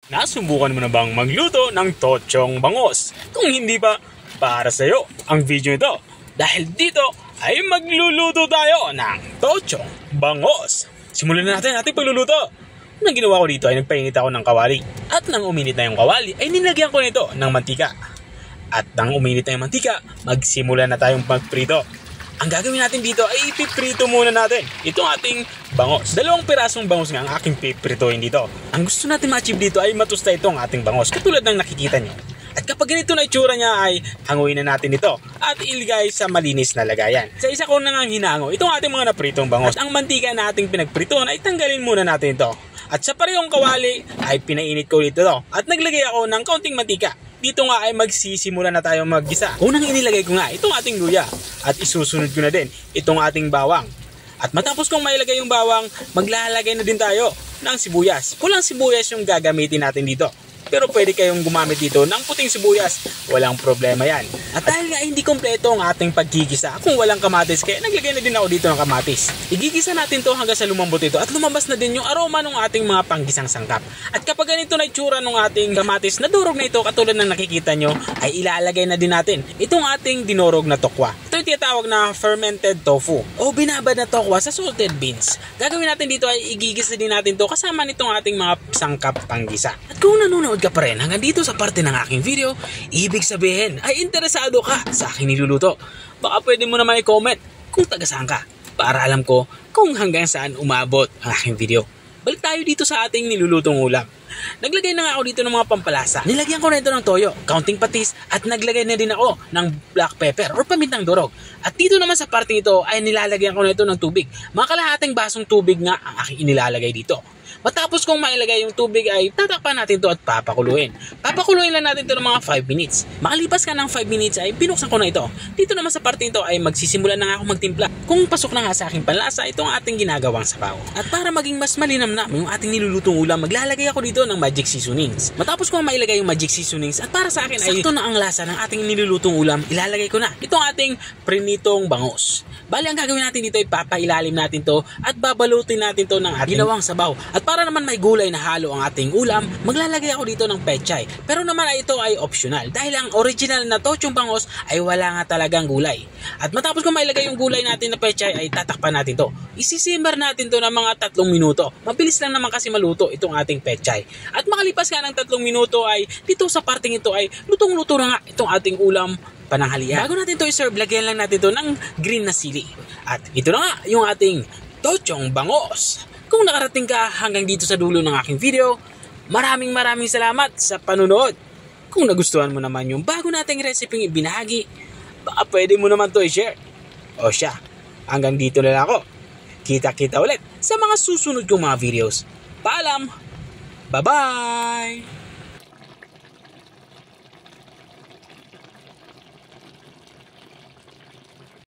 Nasubukan mo na bang magluto ng tochong bangos? Kung hindi pa, para sa'yo ang video ito. Dahil dito ay magluluto tayo ng tochong bangos. Simulan na natin ating pagluluto. Ang ginawa ko dito ay nagpainit ako ng kawali. At nang uminit na yung kawali ay nilagyan ko nito ng mantika. At nang uminit na yung mantika, magsimula na tayong magprito. Ang gagawin natin dito ay ipiprito muna natin itong ating bangos. 2 pirasong bangos nga ang aking pipritohin dito. Ang gusto natin ma-achieve dito ay matusta itong ating bangos katulad ng nakikita nyo. At kapag ganito na itsura niya ay hanguin na natin ito at iligay sa malinis na lagayan. Sa isa ko na nga hinango itong ating mga napritong bangos. Ang mantika na ating pinagpritohan ay tanggalin muna natin ito. At sa parehong kawali ay pinainit ko dito at naglagay ako ng kaunting mantika. Dito nga ay magsisimula na tayo maggisa. Unang inilagay ko nga itong ating luya at isusunod ko na din itong ating bawang. At matapos kong mailagay yung bawang, maglalagay na din tayo ng sibuyas. Pulang sibuyas yung gagamitin natin dito. Pero pwede kayong gumamit dito ng puting sibuyas. Walang problema yan. At dahil nga hindi kompleto ang ating paggigisa kung walang kamatis, kaya naglagay na din ako dito ng kamatis. Igigisa natin to hanggang sa lumambot ito at lumabas na din yung aroma ng ating mga panggisang sangkap. At kapag ganito na itsura ng ating kamatis na durog na ito katulad ng nakikita nyo, ay ilalagay na din natin itong ating dinorog na tokwa. Ito yung tinatawag na fermented tofu o binabad na tokwa sa salted beans. Gagawin natin dito ay igigisa din natin to kasama nitong ating mga sangkap panggisa. At kung nanonood ka pa rin hanggang dito sa parte ng aking video, ibig sabihin ay interesado ka sa aking niluluto. Baka pwede mo naman i-comment kung taga saan ka para alam ko kung hanggang saan umabot ang aking video. Balik tayo dito sa ating nilulutong ulam. Naglagay na nga ako dito ng mga pampalasa. Nilagyan ko na ito ng toyo, kaunting patis at naglagay na din ako ng black pepper or pamintang durog. At dito naman sa parte ito ay nilalagyan ko na ito ng tubig. Mga kalahating basong tubig nga ang aking inilalagay dito. Matapos kong mailagay yung tubig ay tatakpan natin ito at papakuluin. Papakuluin lang natin ito ng mga 5 minutes. Makalipas ka ng 5 minutes ay binuksan ko na ito. Dito naman sa parte ito ay magsisimula na nga ako magtimpla. Kung pasok na nga sa aking panlasa, ito ang ating ginagawang sabaw. At para maging mas malinam na yung ating nilulutong ulam, maglalagay ako dito ng magic seasonings. Matapos ko mailagay yung magic seasonings at para sa akin ay sakto na ang lasa ng ating nilulutong ulam, ilalagay ko na itong ating prinitong bangos. Bali, ang gagawin natin dito ay papailalim natin to at babalutin natin to ng ating ginawang sabaw. At para naman may gulay na halo ang ating ulam, maglalagay ako dito ng pechay. Pero naman ay ito ay optional dahil ang original na tochong bangos ay wala nga talagang gulay. At matapos ko mailagay yung gulay natin na pechay ay tatakpan natin to. Isisimmer natin to ng mga 3 minuto. Mabilis lang naman kasi maluto itong ating pechay. At makalipas nga ng 3 minuto ay dito sa parting ito ay lutong-luto na nga itong ating ulam pananghalian. Bago natin to i-serve, lagyan lang natin to ng green na sili. At ito na nga yung ating tochong bangos. Kung nakarating ka hanggang dito sa dulo ng aking video, maraming salamat sa panunood. Kung nagustuhan mo naman yung bago nating resepeng ibinahagi, baka pwede mo naman to i-share. O siya, hanggang dito na lang ako. Kita-kita ulit sa mga susunod kong mga videos. Paalam! Bye-bye!